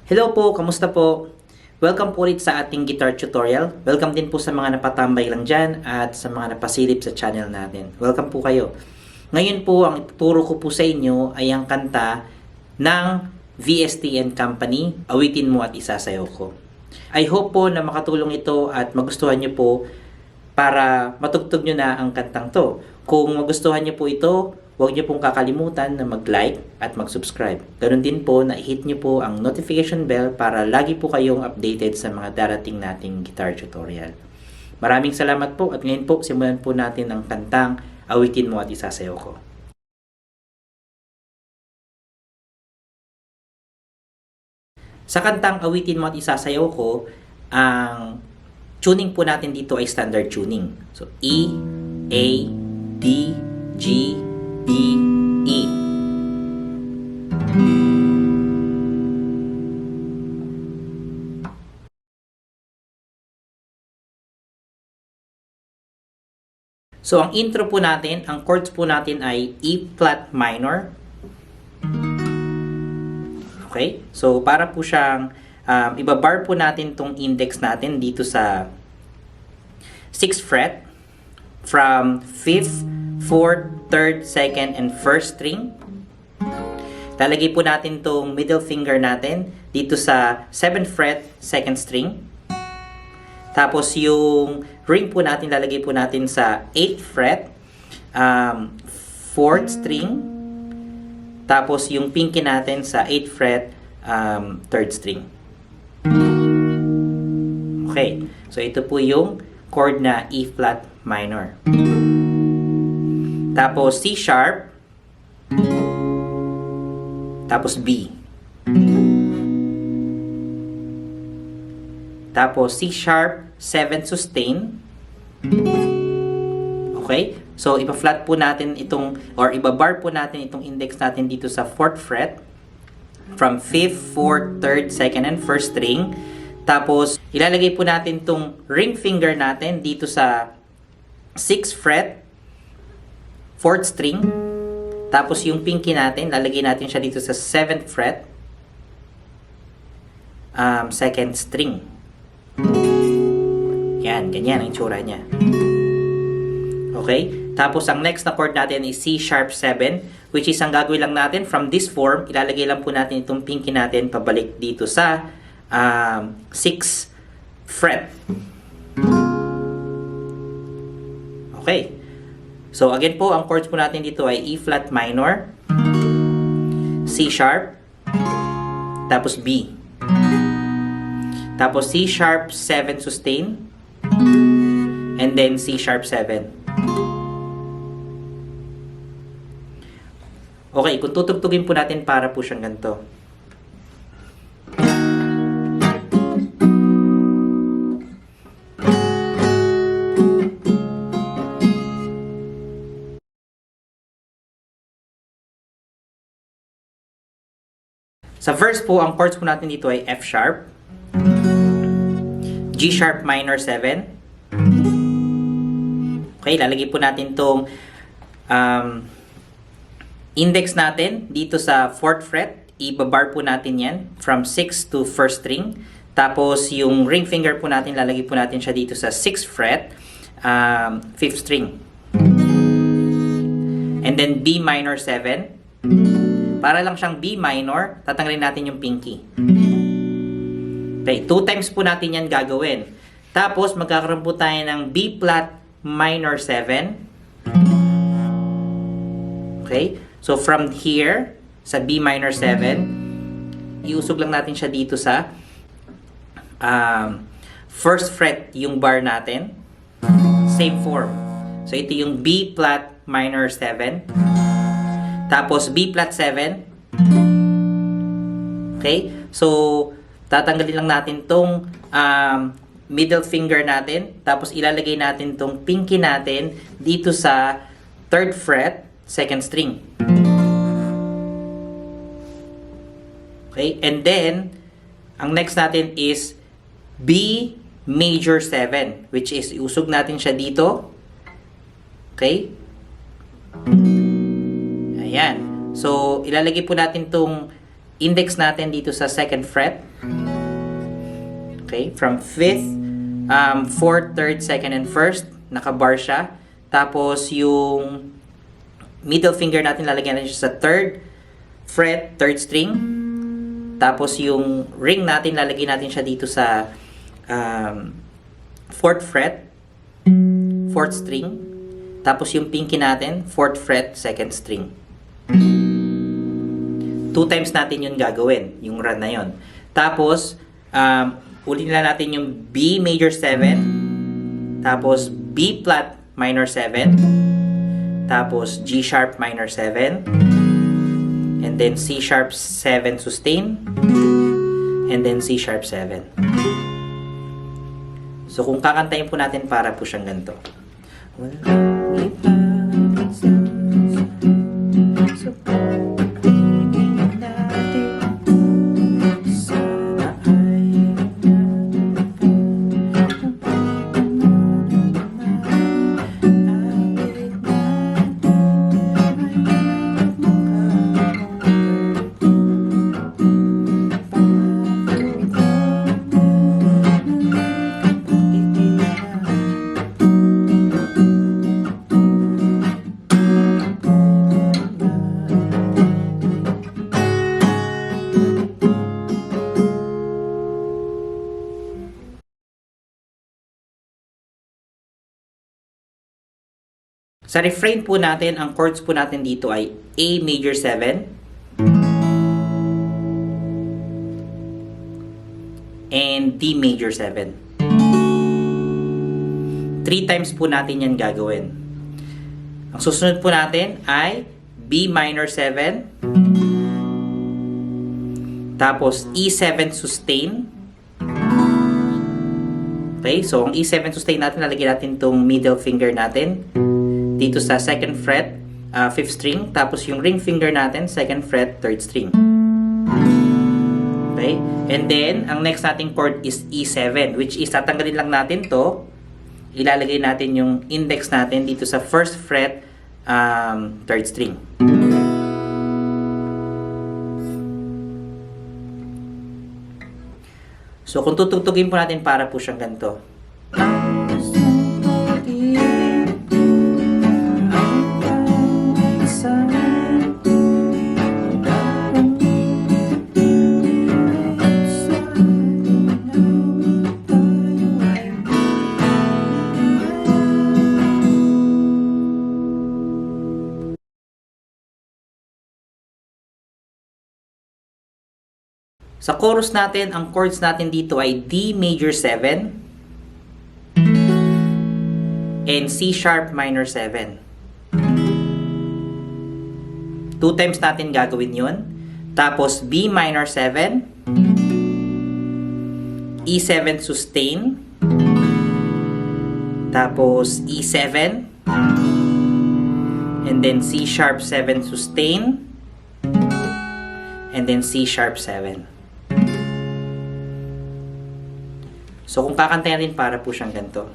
Hello po, kamusta po? Welcome po ulit sa ating guitar tutorial. Welcome din po sa mga napatambay lang dyan at sa mga napasilip sa channel natin. Welcome po kayo. Ngayon po, ang ituturo ko po sa inyo ay ang kanta ng VST Company, Awitin Mo at Isasayaw Ko. I hope po na makatulong ito at magustuhan nyo po para matugtog nyo na ang kantang to. Kung magustuhan nyo po ito, huwag niyo pong kakalimutan na mag-like at mag-subscribe. Ganun din po na i-hit niyo po ang notification bell para lagi po kayong updated sa mga darating nating guitar tutorial. Maraming salamat po at ngayon po simulan po natin ang kantang Awitin Mo at Isasayaw Ko. Sa kantang Awitin Mo at Isasayaw Ko, ang tuning po natin dito ay standard tuning. So E, A, D, G, B, E. So, ang intro po natin, ang chords po natin ay E flat minor. Okay? So, para po siyang, ibabar po natin tong index natin dito sa 6th fret from 5th, 4th, 3rd, 2nd, and 1st string. Lalagay po natin tong middle finger natin dito sa 7th fret, 2nd string. Tapos yung ring po natin, lalagay po natin sa 8th fret, 4th string. Tapos yung pinky natin sa 8th fret, 3rd string. Okay, so ito po yung chord na E flat minor. Tapos C sharp, tapos B. Tapos C sharp, 7 sustain. Okay? So, ipa-flat po natin itong, or iba-bar po natin itong index natin dito sa 4th fret. From 5th, 4th, 3rd, 2nd, and 1st string. Tapos, ilalagay po natin itong ring finger natin dito sa 6th fret, 4th string. Tapos, yung pinky natin, lalagay natin siya dito sa 7th fret, 2nd string. Yan, ganyan ang itsura niya. Okay? Tapos, ang next na chord natin is C sharp 7, which is ang gagawin lang natin from this form, ilalagay lang po natin itong pinky natin pabalik dito sa 6th fret. Okay. So, again po, ang chords po natin dito ay E flat minor, C sharp, tapos B. Tapos C sharp 7 sustain, and then C sharp 7. Okay, kung tutugtugin po natin para po siyang ganito. Sa verse po, ang chords po natin dito ay F sharp, G sharp minor 7. Okay, lalagay po natin tong index natin dito sa 4th fret. Ibabar po natin yan from 6th to 1st string. Tapos yung ring finger po natin, lalagay po natin siya dito sa 6th fret, 5th string. And then B minor 7. Para lang siyang B minor, tatanggalin natin yung pinky. Okay, 2 times po natin yan gagawin. Tapos, magkakaroon po tayo ng B flat minor 7. Okay, so from here, sa B minor 7, iusog lang natin siya dito sa 1st fret yung bar natin. Same form. So, ito yung B flat minor 7. Tapos, B flat 7. Okay? So, tatanggalin lang natin tong middle finger natin. Tapos, ilalagay natin tong pinky natin dito sa 3rd fret, 2nd string. Okay? And then, ang next natin is B major 7. Which is, iusog natin siya dito. Okay? Ayan. So, ilalagay po natin tong index natin dito sa 2nd fret. Okay, from 5th, 4th, 3rd, 2nd, and 1st, naka-bar siya. Tapos yung middle finger natin lalagyan natin siya sa 3rd fret, 3rd string. Tapos yung ring natin lalagyan natin siya dito sa 4th fret, 4th string. Tapos yung pinky natin, 4th fret, 2nd string. 2 times natin yung gagawin, yung run na yun. Tapos, ulitin na natin yung B major 7, tapos B flat minor 7, tapos G sharp minor 7, and then C sharp 7 sustain, and then C sharp 7. So kung kakantayin po natin, para po siyang ganito. Sa refrain po natin, ang chords po natin dito ay A major 7 and D major 7. 3 times po natin yan gagawin. Ang susunod po natin ay B minor 7, tapos E7 sustain. Okay, so ang E7 sustain natin, lalagyan natin itong middle finger natin dito sa 2nd fret, 5th string. Tapos yung ring finger natin, 2nd fret, 3rd string. Okay? And then, ang next nating chord is E7, which is tatanggalin lang natin to. Ilalagay natin yung index natin dito sa 1st fret, 3rd string. So, kung tutugtugin po natin, para po siyang ganito. Sa chorus natin, ang chords natin dito ay D major 7 and C sharp minor 7. 2 times natin gagawin yun. Tapos B minor 7, E7 sustain, tapos E7, and then C sharp 7 sustain, and then C sharp 7. So, kung kakantayan din, para po siyang ganito.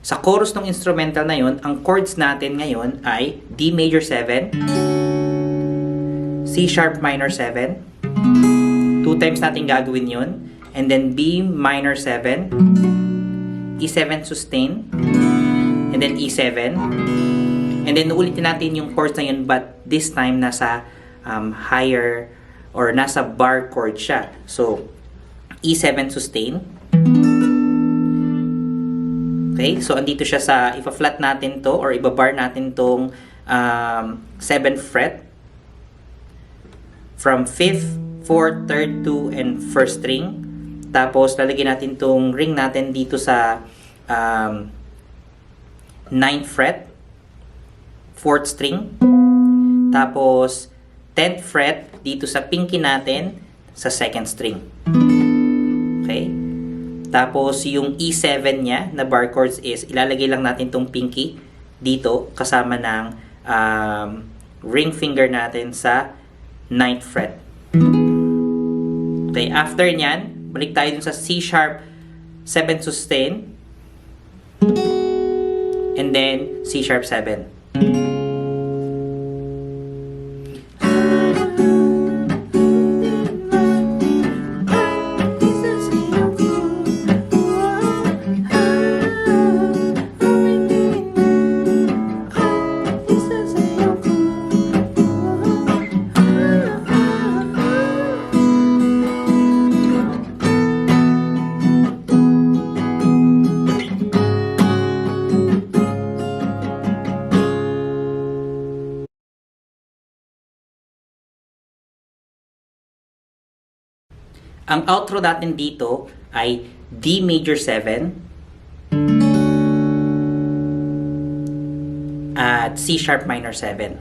Sa chorus ng instrumental na yon, ang chords natin ngayon ay D major 7, C sharp minor 7, 2 times natin gagawin yon, and then B minor 7, E7 sustain, and then E7, and then ulitin natin yung chords na yun, but this time nasa higher or nasa bar chord siya. So, E7 sustain. Okay, so andito siya sa, ipa-flat natin to or iba-bar natin tong 7th fret from 5th, 4th, 3rd, 2, and 1st string. Tapos lalagyan natin tong ring natin dito sa 9th fret, 4th string. Tapos, 10th fret dito sa pinky natin sa 2nd string. Okay? Tapos, yung E7 niya na bar chords is, ilalagay lang natin tong pinky dito kasama ng ring finger natin sa 9th fret. Okay, after nyan, balik tayo dun sa C sharp 7 sustain. And then, C sharp 7. Ang outro natin dito ay D major 7 at C sharp minor 7.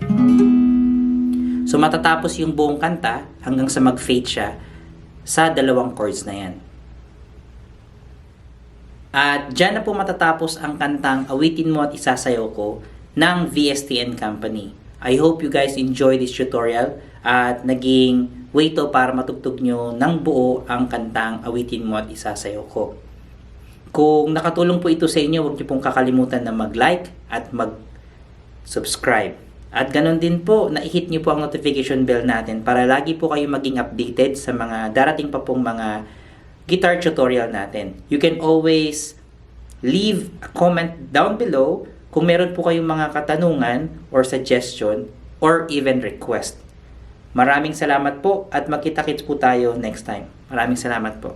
So matatapos yung buong kanta hanggang sa mag-fade siya sa dalawang chords na yan. At dyan na po matatapos ang kantang Awitin Mo at Isasayaw Ko ng VST Company. I hope you guys enjoy this tutorial at naging way to para matugtog nyo ng buo ang kantang Awitin Mo at Isasayaw Ko. Kung nakatulong po ito sa inyo, huwag niyo pong kakalimutan na mag-like at mag-subscribe. At ganon din po, na-hit niyo po ang notification bell natin para lagi po kayo maging updated sa mga darating pa pong mga guitar tutorial natin. You can always leave a comment down below kung meron po kayong mga katanungan or suggestion or even request. Maraming salamat po at magkita-kits po tayo next time. Maraming salamat po.